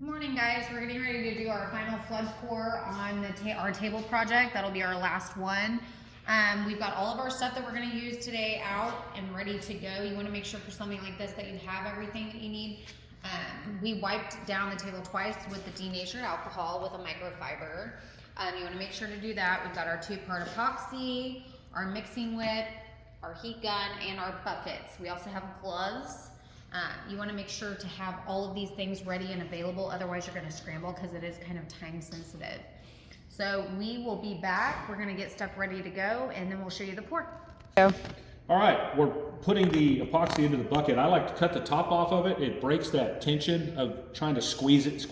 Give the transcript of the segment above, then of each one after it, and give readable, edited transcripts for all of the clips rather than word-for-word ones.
Good morning, guys. We're getting ready to do our final flood pour on our table project. That'll be our last one. We've got all of our stuff that we're going to use today out and ready to go. You want to make sure for something like this that you have everything that you need. We wiped down the table twice with the denatured alcohol with a microfiber. You want to make sure to do that. We've got our 2-part epoxy, our mixing whip, our heat gun, and our buckets. We also have gloves. You want to make sure to have all of these things ready and available, otherwise you're going to scramble because it is kind of time sensitive. So we will be back. We're going to get stuff ready to go, and then we'll show you the pour. All right, we're putting the epoxy into the bucket. I like to cut the top off of it. It breaks that tension of trying to squeeze it.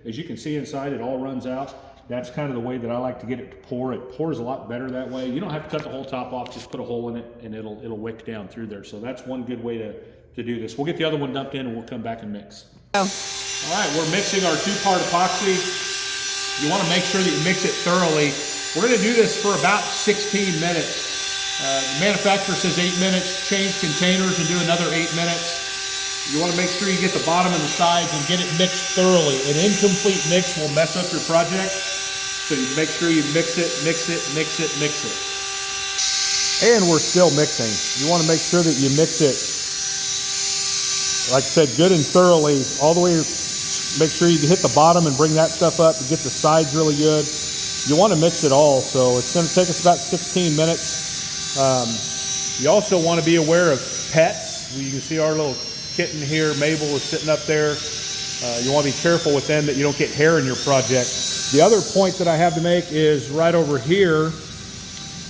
As you can see inside, it all runs out. That's kind of the way that I like to get it to pour. It pours a lot better that way. You don't have to cut the whole top off, just put a hole in it and it'll wick down through there. So that's one good way to do this. We'll get the other one dumped in and we'll come back and mix. Oh. All right, we're mixing our 2-part epoxy. You want to make sure that you mix it thoroughly. We're going to do this for about 16 minutes. The manufacturer says 8 minutes. Change containers and do another 8 minutes. You want to make sure you get the bottom and the sides and get it mixed thoroughly. An incomplete mix will mess up your project. So you make sure you mix it. And we're still mixing. You want to make sure that you mix it, like I said, good and thoroughly, all the way. Make sure you hit the bottom and bring that stuff up to get the sides really good. You want to mix it all, so it's going to take us about 16 minutes. You also want to be aware of pets. You can see our little kitten here, Mabel, is sitting up there. You want to be careful with them that you don't get hair in your project. The other point that I have to make is right over here,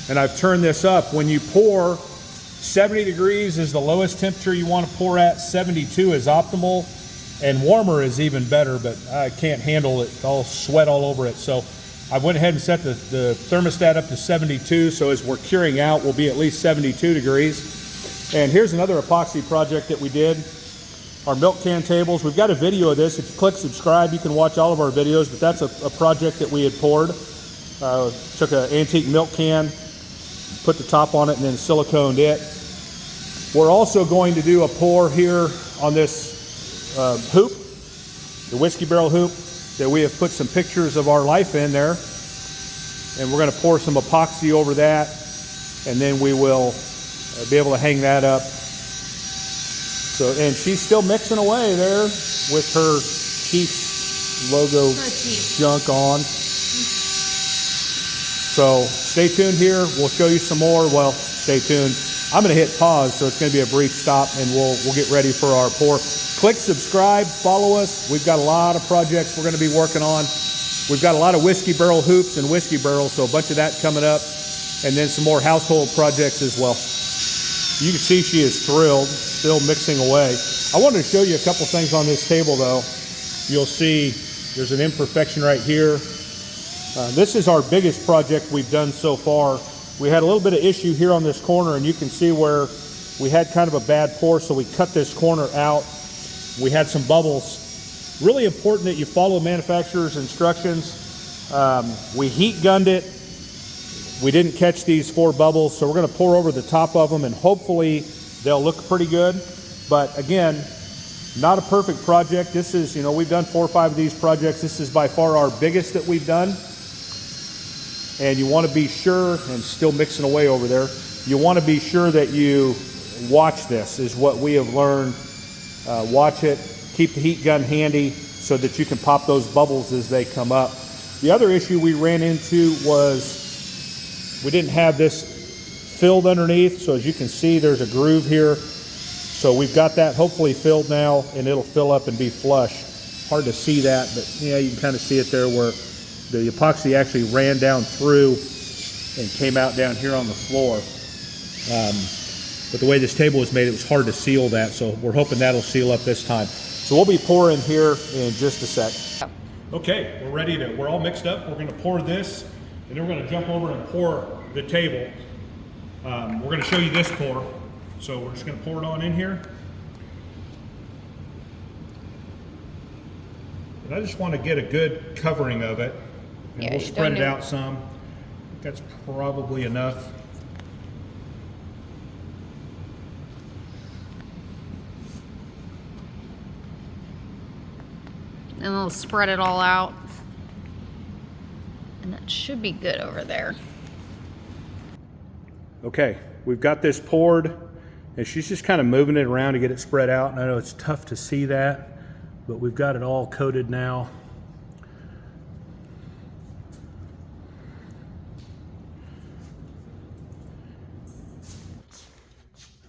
and I've turned this up. When you pour, 70 degrees is the lowest temperature you want to pour at. 72 is optimal, and warmer is even better, but I can't handle it. I'll sweat all over it. So I went ahead and set the thermostat up to 72, so as we're curing out, we'll be at least 72 degrees. And here's another epoxy project that we did. Our milk can tables. We've got a video of this. If you click subscribe, you can watch all of our videos, but that's a project that we had poured. Took an antique milk can, put the top on it, and then siliconed it. We're also going to do a pour here on this hoop, the whiskey barrel hoop, that we have put some pictures of our life in there. And we're going to pour some epoxy over that, and then we will be able to hang that up. So, and she's still mixing away there with her Chiefs logo junk on. So stay tuned here. We'll show you some more. Well, stay tuned. I'm going to hit pause, so it's going to be a brief stop, and we'll get ready for our pour. Click subscribe, follow us. We've got a lot of projects we're going to be working on. We've got a lot of whiskey barrel hoops and whiskey barrels, so a bunch of that coming up, and then some more household projects as well. You can see she is thrilled, still mixing away. I wanted to show you a couple things on this table, though. You'll see there's an imperfection right here. This is our biggest project we've done so far. We had a little bit of issue here on this corner, and you can see where we had kind of a bad pour, so we cut this corner out. We had some bubbles. Really important that you follow manufacturer's instructions. We heat gunned it. We didn't catch these 4 bubbles, so we're going to pour over the top of them, and hopefully they'll look pretty good. But again, not a perfect project. This is, you know, we've done 4 or 5 of these projects. This is by far our biggest that we've done. And you want to be sure, and still mixing away over there, you want to be sure that you watch this, is what we have learned. Watch it, keep the heat gun handy so that you can pop those bubbles as they come up. The other issue we ran into was we didn't have this filled underneath, so as you can see there's a groove here. So we've got that hopefully filled now, and it'll fill up and be flush. Hard to see that, but yeah, you can kind of see it there where the epoxy actually ran down through and came out down here on the floor. But the way this table was made, it was hard to seal that, so we're hoping that'll seal up this time. So we'll be pouring here in just a sec. Okay, we're all mixed up. We're gonna pour this, and then we're gonna jump over and pour the table. We're gonna show you this pour. So we're just gonna pour it on in here. And I just wanna get a good covering of it. And we'll spread it out some. That's probably enough. and it'll spread it all out. And that should be good over there. Okay, we've got this poured, and she's just kind of moving it around to get it spread out. And I know it's tough to see that, but we've got it all coated now.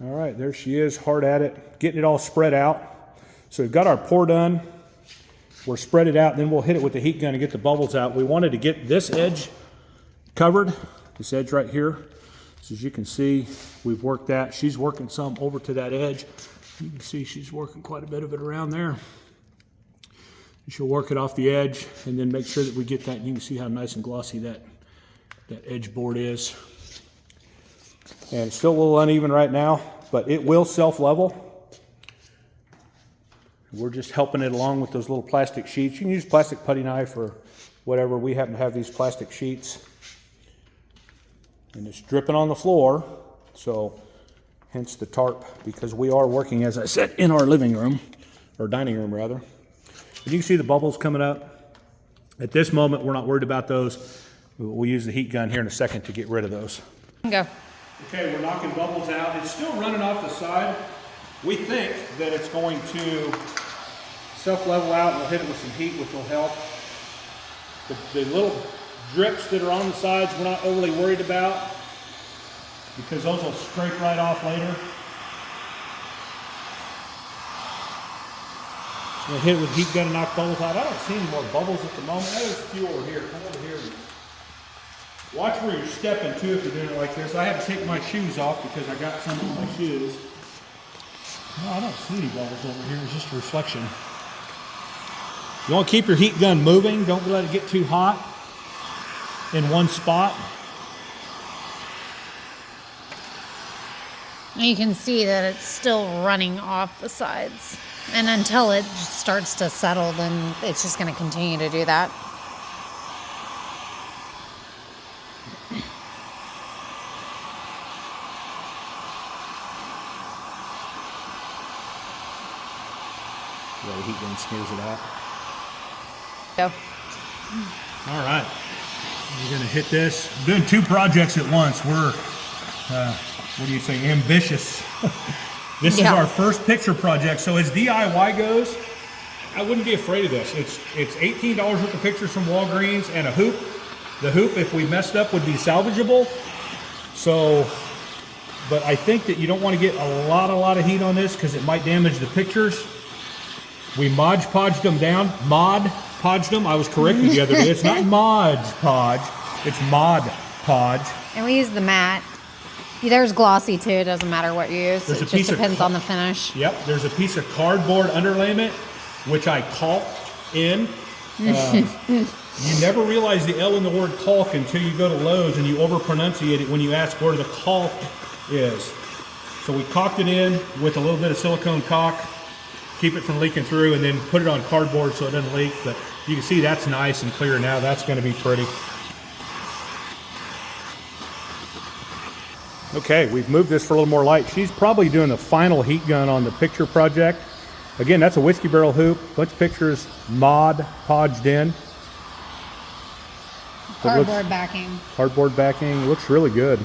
All right, there she is, hard at it, getting it all spread out. So we've got our pour done. We're spread it out, then we'll hit it with the heat gun to get the bubbles out. We wanted to get this edge covered, this edge right here. So as you can see, we've worked that. She's working some over to that edge. You can see she's working quite a bit of it around there. She'll work it off the edge and then make sure that we get that. You can see how nice and glossy that edge board is. And it's still a little uneven right now, but it will self-level. We're just helping it along with those little plastic sheets. You can use plastic putty knife or whatever. We happen to have these plastic sheets. And it's dripping on the floor, so hence the tarp, because we are working, as I said, in our living room, or dining room rather. But you can see the bubbles coming up. At this moment, we're not worried about those. We'll use the heat gun here in a second to get rid of those. Go. Okay, we're knocking bubbles out. It's still running off the side. We think that it's going to self-level out. We'll hit it with some heat, which will help. The little drips that are on the sides, we're not overly worried about because those will scrape right off later. So we'll hit it with heat gun and knock bubbles out. I don't see any more bubbles at the moment. There's a few over here. Come over here. Watch where you're stepping too if you're doing it like this. I had to take my shoes off because I got some on my shoes. No, I don't see any bubbles over here. It's just a reflection. You want to keep your heat gun moving. Don't let it get too hot in one spot. You can see that it's still running off the sides. And until it just starts to settle, then it's just going to continue to do that. Yeah, the heat gun smears it out. Go. All right. We're going to hit this. We're doing two projects at once. We're, what do you say, ambitious. This is our first picture project. So as DIY goes, I wouldn't be afraid of this. It's $18 worth of pictures from Walgreens and a hoop. The hoop, if we messed up, would be salvageable. So, but I think that you don't want to get a lot of heat on this because it might damage the pictures. We Mod Podged them down. Mod Podged them. I was corrected the other day. It's not Mod Podge. It's Mod Podge. And we use the matte. There's glossy too. It doesn't matter what you use. It just depends on the finish. Yep. There's a piece of cardboard underlayment, which I caulked in. You never realize the L in the word caulk until you go to Lowe's and you over-pronunciate it when you ask where the caulk is. So we caulked it in with a little bit of silicone caulk, keep it from leaking through, and then put it on cardboard so it doesn't leak. But you can see that's nice and clear now. That's going to be pretty. Okay, we've moved this for a little more light. She's probably doing the final heat gun on the picture project. Again, that's a whiskey barrel hoop. Bunch of pictures Mod Podged in. Cardboard backing. Cardboard backing. Looks really good.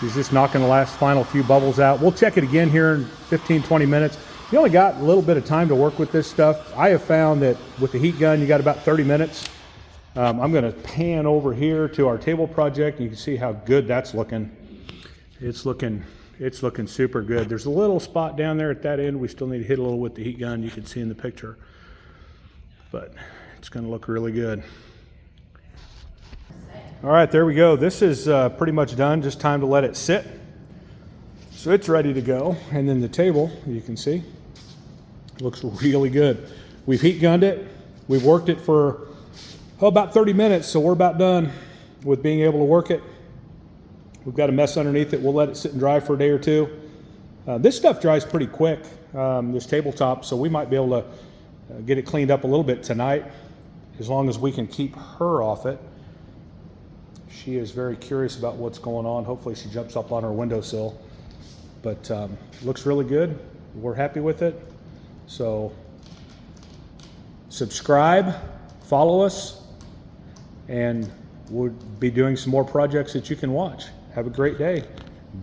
She's just knocking the last final few bubbles out. We'll check it again here in 15-20 minutes. You only got a little bit of time to work with this stuff. I have found that with the heat gun, you got about 30 minutes. I'm going to pan over here to our table project. You can see how good that's looking. It's looking super good. There's a little spot down there at that end. We still need to hit a little with the heat gun. You can see in the picture, but it's going to look really good. All right, there we go. This is pretty much done. Just time to let it sit. So it's ready to go. And then the table, you can see, looks really good. We've heat gunned it. We've worked it for about 30 minutes, so we're about done with being able to work it. We've got a mess underneath it. We'll let it sit and dry for a day or two. This stuff dries pretty quick, this tabletop, so we might be able to get it cleaned up a little bit tonight, as long as we can keep her off it. She is very curious about what's going on. Hopefully she jumps up on her windowsill. But looks really good. We're happy with it. So subscribe, follow us, and we'll be doing some more projects that you can watch. Have a great day.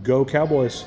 Go Cowboys.